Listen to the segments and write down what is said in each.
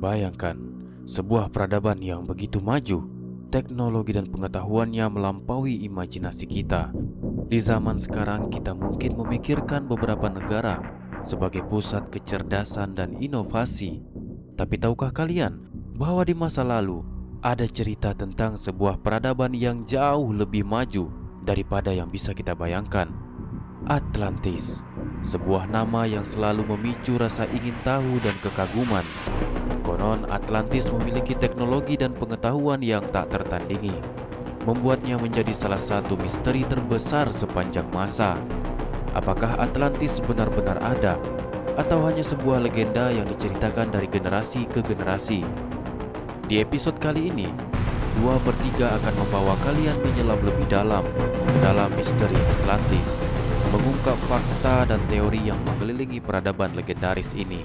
Bayangkan, sebuah peradaban yang begitu maju, teknologi dan pengetahuannya melampaui imajinasi kita. Di zaman sekarang kita mungkin memikirkan beberapa negara sebagai pusat kecerdasan dan inovasi. Tapi tahukah kalian bahwa di masa lalu ada cerita tentang sebuah peradaban yang jauh lebih maju daripada yang bisa kita bayangkan? Atlantis, sebuah nama yang selalu memicu rasa ingin tahu dan kekaguman. Konon Atlantis memiliki teknologi dan pengetahuan yang tak tertandingi, membuatnya menjadi salah satu misteri terbesar sepanjang masa. Apakah Atlantis benar-benar ada, atau hanya sebuah legenda yang diceritakan dari generasi ke generasi? Di episode kali ini, 2/3 akan membawa kalian menyelam lebih dalam ke dalam misteri Atlantis, mengungkap fakta dan teori yang mengelilingi peradaban legendaris ini.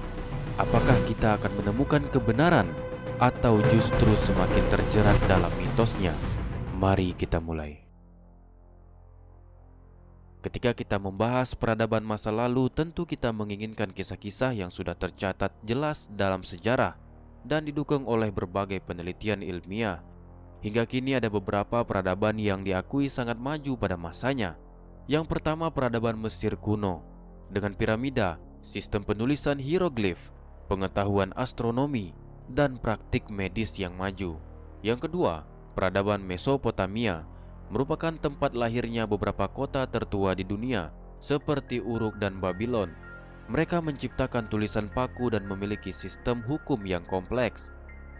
Apakah kita akan menemukan kebenaran atau justru semakin terjerat dalam mitosnya? Mari kita mulai. Ketika kita membahas peradaban masa lalu, tentu kita menginginkan kisah-kisah yang sudah tercatat jelas dalam sejarah dan didukung oleh berbagai penelitian ilmiah. Hingga kini ada beberapa peradaban yang diakui sangat maju pada masanya. Yang pertama, peradaban Mesir kuno dengan piramida, sistem penulisan hieroglif, pengetahuan astronomi, dan praktik medis yang maju. Yang kedua, peradaban Mesopotamia merupakan tempat lahirnya beberapa kota tertua di dunia seperti Uruk dan Babylon. Mereka menciptakan tulisan paku dan memiliki sistem hukum yang kompleks.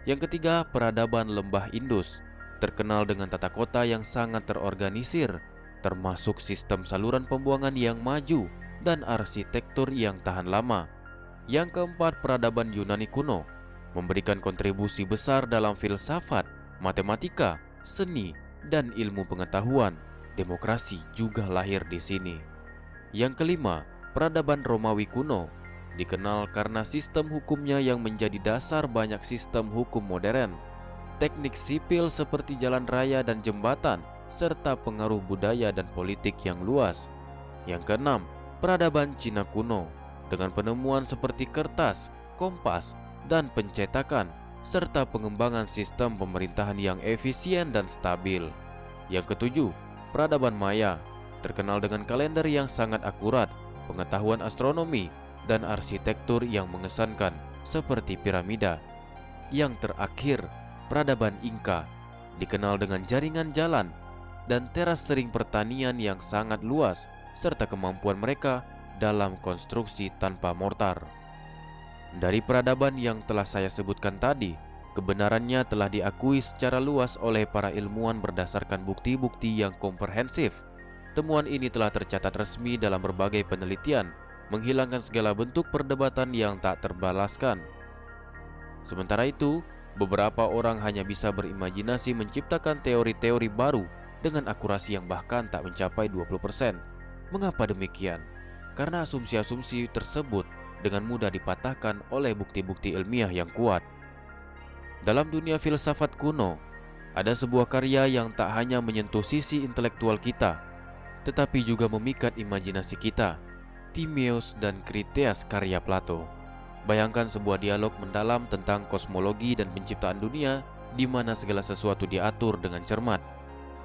Yang ketiga, peradaban Lembah Indus terkenal dengan tata kota yang sangat terorganisir, termasuk sistem saluran pembuangan yang maju dan arsitektur yang tahan lama. Yang keempat, peradaban Yunani kuno memberikan kontribusi besar dalam filsafat, matematika, seni, dan ilmu pengetahuan. Demokrasi juga lahir di sini. Yang kelima, peradaban Romawi kuno dikenal karena sistem hukumnya yang menjadi dasar banyak sistem hukum modern, teknik sipil seperti jalan raya dan jembatan, serta pengaruh budaya dan politik yang luas. Yang keenam, peradaban Cina kuno dengan penemuan seperti kertas, kompas, dan pencetakan, serta pengembangan sistem pemerintahan yang efisien dan stabil. Yang ketujuh, peradaban Maya terkenal dengan kalender yang sangat akurat, pengetahuan astronomi, dan arsitektur yang mengesankan seperti piramida. Yang terakhir, peradaban Inka dikenal dengan jaringan jalan dan teras sering pertanian yang sangat luas, serta kemampuan mereka dalam konstruksi tanpa mortar. Dari peradaban yang telah saya sebutkan tadi, kebenarannya telah diakui secara luas oleh para ilmuwan berdasarkan bukti-bukti yang komprehensif. Temuan ini telah tercatat resmi dalam berbagai penelitian, menghilangkan segala bentuk perdebatan yang tak terbalaskan. Sementara itu, beberapa orang hanya bisa berimajinasi menciptakan teori-teori baru dengan akurasi yang bahkan tak mencapai 20%. Mengapa demikian? Karena asumsi-asumsi tersebut dengan mudah dipatahkan oleh bukti-bukti ilmiah yang kuat. Dalam dunia filsafat kuno, ada sebuah karya yang tak hanya menyentuh sisi intelektual kita, tetapi juga memikat imajinasi kita, Timaeus dan Critias karya Plato. Bayangkan sebuah dialog mendalam tentang kosmologi dan penciptaan dunia, di mana segala sesuatu diatur dengan cermat.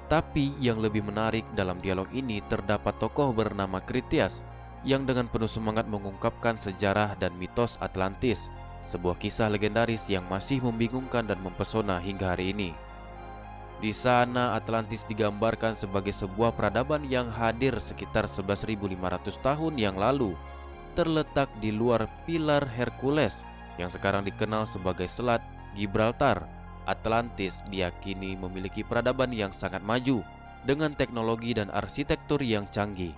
Tapi yang lebih menarik dalam dialog ini terdapat tokoh bernama Critias yang dengan penuh semangat mengungkapkan sejarah dan mitos Atlantis, sebuah kisah legendaris yang masih membingungkan dan mempesona hingga hari ini. Di sana Atlantis digambarkan sebagai sebuah peradaban yang hadir sekitar 11.500 tahun yang lalu, terletak di luar pilar Hercules yang sekarang dikenal sebagai Selat Gibraltar. Atlantis diyakini memiliki peradaban yang sangat maju dengan teknologi dan arsitektur yang canggih.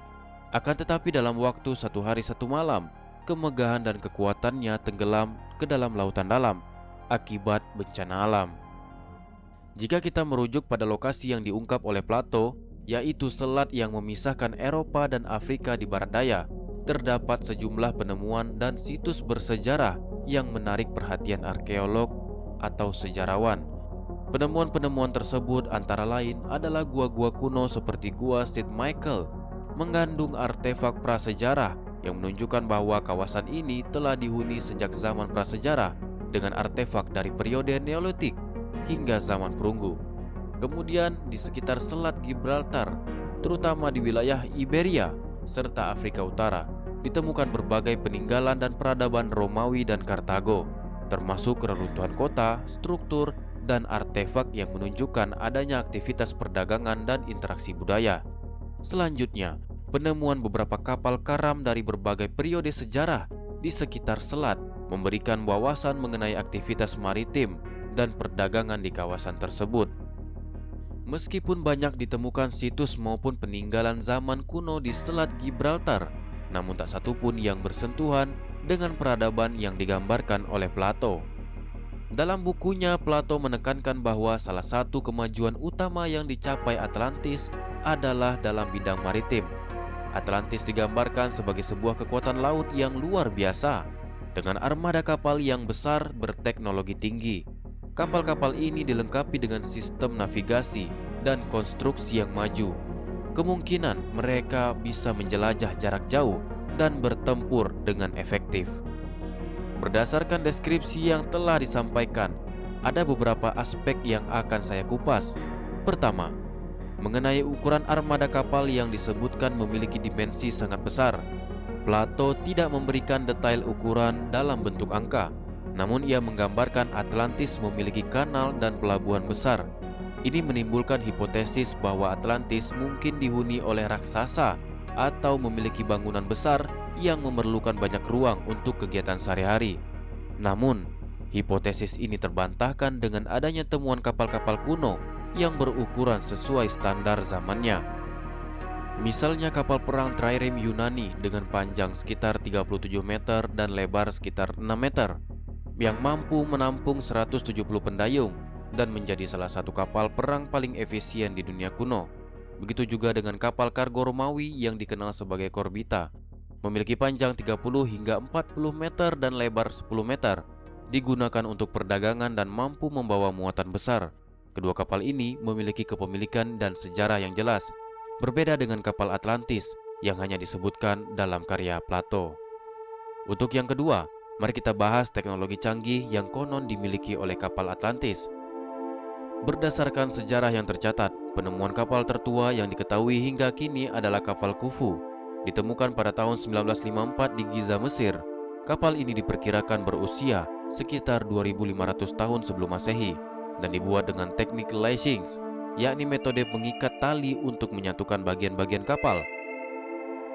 Akan tetapi dalam waktu 1 hari 1 malam, kemegahan dan kekuatannya tenggelam ke dalam lautan dalam akibat bencana alam. Jika kita merujuk pada lokasi yang diungkap oleh Plato, yaitu selat yang memisahkan Eropa dan Afrika di barat daya, terdapat sejumlah penemuan dan situs bersejarah yang menarik perhatian arkeolog atau sejarawan. Penemuan-penemuan tersebut antara lain adalah gua-gua kuno seperti Gua St. Michael, mengandung artefak prasejarah yang menunjukkan bahwa kawasan ini telah dihuni sejak zaman prasejarah dengan artefak dari periode Neolitik hingga zaman perunggu. Kemudian di sekitar Selat Gibraltar, terutama di wilayah Iberia serta Afrika Utara, ditemukan berbagai peninggalan dan peradaban Romawi dan Kartago, termasuk reruntuhan kota, struktur, dan artefak yang menunjukkan adanya aktivitas perdagangan dan interaksi budaya. Selanjutnya, penemuan beberapa kapal karam dari berbagai periode sejarah di sekitar selat memberikan wawasan mengenai aktivitas maritim dan perdagangan di kawasan tersebut. Meskipun banyak ditemukan situs maupun peninggalan zaman kuno di Selat Gibraltar, namun tak satu pun yang bersentuhan dengan peradaban yang digambarkan oleh Plato. Dalam bukunya, Plato menekankan bahwa salah satu kemajuan utama yang dicapai Atlantis adalah dalam bidang maritim. Atlantis digambarkan sebagai sebuah kekuatan laut yang luar biasa, dengan armada kapal yang besar berteknologi tinggi. Kapal-kapal ini dilengkapi dengan sistem navigasi dan konstruksi yang maju. Kemungkinan mereka bisa menjelajah jarak jauh dan bertempur dengan efektif. Berdasarkan deskripsi yang telah disampaikan, ada beberapa aspek yang akan saya kupas. Pertama, mengenai ukuran armada kapal yang disebutkan memiliki dimensi sangat besar. Plato tidak memberikan detail ukuran dalam bentuk angka, namun ia menggambarkan Atlantis memiliki kanal dan pelabuhan besar. Ini menimbulkan hipotesis bahwa Atlantis mungkin dihuni oleh raksasa atau memiliki bangunan besar yang memerlukan banyak ruang untuk kegiatan sehari-hari. Namun, hipotesis ini terbantahkan dengan adanya temuan kapal-kapal kuno yang berukuran sesuai standar zamannya. Misalnya kapal perang trireme Yunani dengan panjang sekitar 37 meter dan lebar sekitar 6 meter yang mampu menampung 170 pendayung dan menjadi salah satu kapal perang paling efisien di dunia kuno. Begitu juga dengan kapal kargo Romawi yang dikenal sebagai Corbita, memiliki panjang 30 hingga 40 meter dan lebar 10 meter, digunakan untuk perdagangan dan mampu membawa muatan besar. Kedua kapal ini memiliki kepemilikan dan sejarah yang jelas, berbeda dengan kapal Atlantis yang hanya disebutkan dalam karya Plato. Untuk yang kedua, mari kita bahas teknologi canggih yang konon dimiliki oleh kapal Atlantis. Berdasarkan sejarah yang tercatat, penemuan kapal tertua yang diketahui hingga kini adalah kapal Khufu. Ditemukan pada tahun 1954 di Giza, Mesir. Kapal ini diperkirakan berusia sekitar 2500 tahun sebelum Masehi dan dibuat dengan teknik lashings, yakni metode pengikat tali untuk menyatukan bagian-bagian kapal.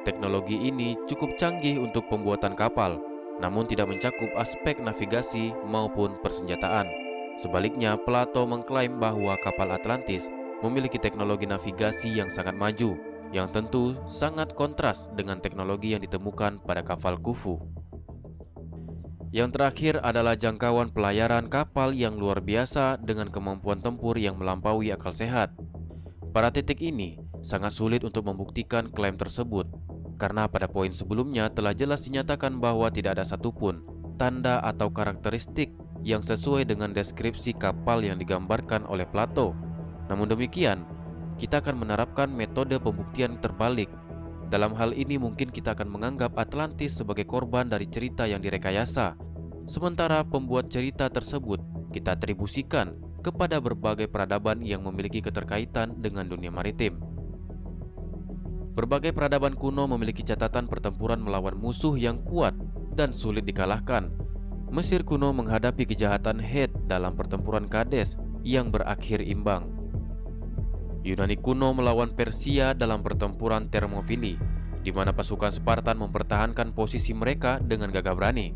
Teknologi ini cukup canggih untuk pembuatan kapal, namun tidak mencakup aspek navigasi maupun persenjataan. Sebaliknya, Plato mengklaim bahwa kapal Atlantis memiliki teknologi navigasi yang sangat maju, yang tentu sangat kontras dengan teknologi yang ditemukan pada kapal Khufu. Yang terakhir adalah jangkauan pelayaran kapal yang luar biasa dengan kemampuan tempur yang melampaui akal sehat. Pada titik ini, sangat sulit untuk membuktikan klaim tersebut, karena pada poin sebelumnya telah jelas dinyatakan bahwa tidak ada satupun tanda atau karakteristik yang sesuai dengan deskripsi kapal yang digambarkan oleh Plato. Namun demikian, kita akan menerapkan metode pembuktian terbalik. Dalam hal ini mungkin kita akan menganggap Atlantis sebagai korban dari cerita yang direkayasa, sementara pembuat cerita tersebut kita atribusikan kepada berbagai peradaban yang memiliki keterkaitan dengan dunia maritim. Berbagai peradaban kuno memiliki catatan pertempuran melawan musuh yang kuat dan sulit dikalahkan. Mesir kuno menghadapi kejahatan Het dalam pertempuran Kades yang berakhir imbang. Yunani kuno melawan Persia dalam pertempuran Thermopylae, di mana pasukan Spartan mempertahankan posisi mereka dengan gagah berani.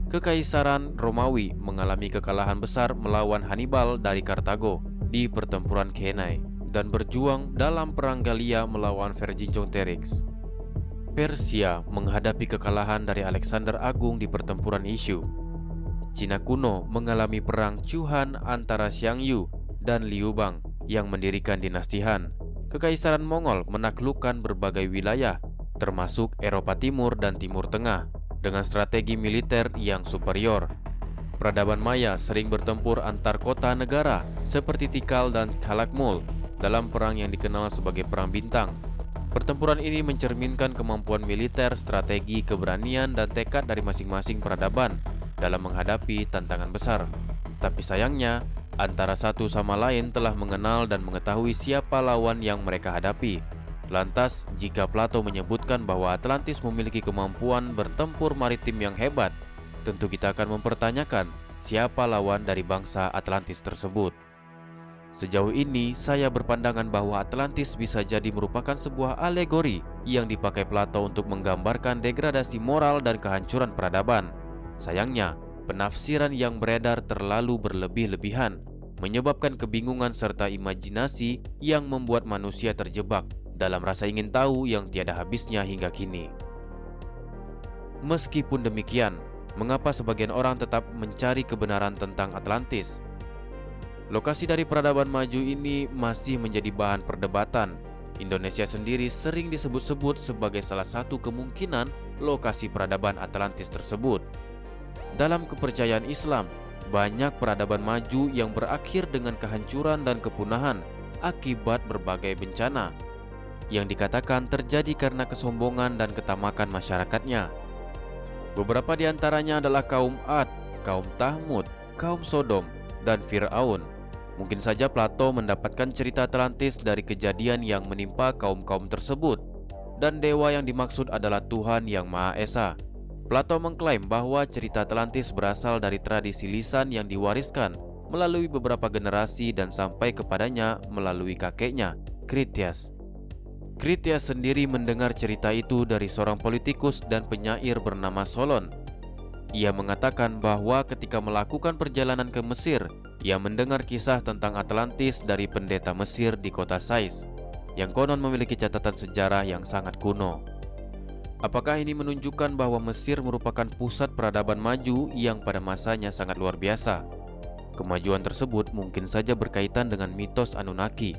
Kekaisaran Romawi mengalami kekalahan besar melawan Hannibal dari Kartago di pertempuran Cannae dan berjuang dalam perang Gallia melawan Vercingetorix. Persia menghadapi kekalahan dari Alexander Agung di pertempuran Isyu. Cina kuno mengalami perang Chuhan antara Xiangyu dan Liu Bang yang mendirikan dinasti Han. Kekaisaran Mongol menaklukkan berbagai wilayah, termasuk Eropa Timur dan Timur Tengah, dengan strategi militer yang superior. Peradaban Maya sering bertempur antar kota negara seperti Tikal dan Calakmul dalam perang yang dikenal sebagai Perang Bintang. Pertempuran ini mencerminkan kemampuan militer, strategi, keberanian, dan tekad dari masing-masing peradaban. dalam menghadapi tantangan besar. Tapi sayangnya, antara satu sama lain telah mengenal dan mengetahui siapa lawan yang mereka hadapi. Lantas, jika Plato menyebutkan bahwa Atlantis memiliki kemampuan bertempur maritim yang hebat, tentu kita akan mempertanyakan siapa lawan dari bangsa Atlantis tersebut. Sejauh ini, saya berpandangan bahwa Atlantis bisa jadi merupakan sebuah alegori yang dipakai Plato untuk menggambarkan degradasi moral dan kehancuran peradaban. Sayangnya, penafsiran yang beredar terlalu berlebih-lebihan, menyebabkan kebingungan serta imajinasi yang membuat manusia terjebak dalam rasa ingin tahu yang tiada habisnya hingga kini. Meskipun demikian, mengapa sebagian orang tetap mencari kebenaran tentang Atlantis? Lokasi dari peradaban maju ini masih menjadi bahan perdebatan. Indonesia sendiri sering disebut-sebut sebagai salah satu kemungkinan lokasi peradaban Atlantis tersebut. Dalam kepercayaan Islam, banyak peradaban maju yang berakhir dengan kehancuran dan kepunahan akibat berbagai bencana yang dikatakan terjadi karena kesombongan dan ketamakan masyarakatnya. Beberapa di antaranya adalah kaum Ad, kaum Thamud, kaum Sodom, dan Fir'aun. Mungkin saja Plato mendapatkan cerita Atlantis dari kejadian yang menimpa kaum-kaum tersebut, dan dewa yang dimaksud adalah Tuhan yang Maha Esa. Plato mengklaim bahwa cerita Atlantis berasal dari tradisi lisan yang diwariskan melalui beberapa generasi dan sampai kepadanya melalui kakeknya, Critias. Critias sendiri mendengar cerita itu dari seorang politikus dan penyair bernama Solon. Ia mengatakan bahwa ketika melakukan perjalanan ke Mesir, ia mendengar kisah tentang Atlantis dari pendeta Mesir di kota Sais, yang konon memiliki catatan sejarah yang sangat kuno. Apakah ini menunjukkan bahwa Mesir merupakan pusat peradaban maju yang pada masanya sangat luar biasa? Kemajuan tersebut mungkin saja berkaitan dengan mitos Anunnaki.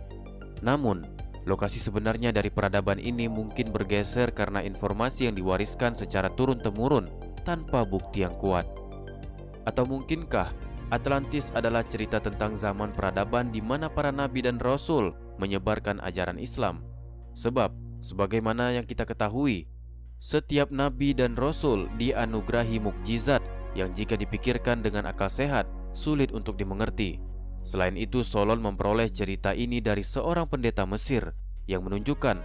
Namun, lokasi sebenarnya dari peradaban ini mungkin bergeser karena informasi yang diwariskan secara turun-temurun tanpa bukti yang kuat. Atau mungkinkah Atlantis adalah cerita tentang zaman peradaban di mana para nabi dan rasul menyebarkan ajaran Islam? Sebab, sebagaimana yang kita ketahui, setiap nabi dan rasul dianugerahi mukjizat yang jika dipikirkan dengan akal sehat sulit untuk dimengerti. Selain itu, Solon memperoleh cerita ini dari seorang pendeta Mesir yang menunjukkan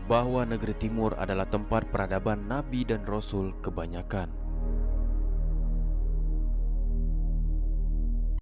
bahwa negeri timur adalah tempat peradaban nabi dan rasul kebanyakan.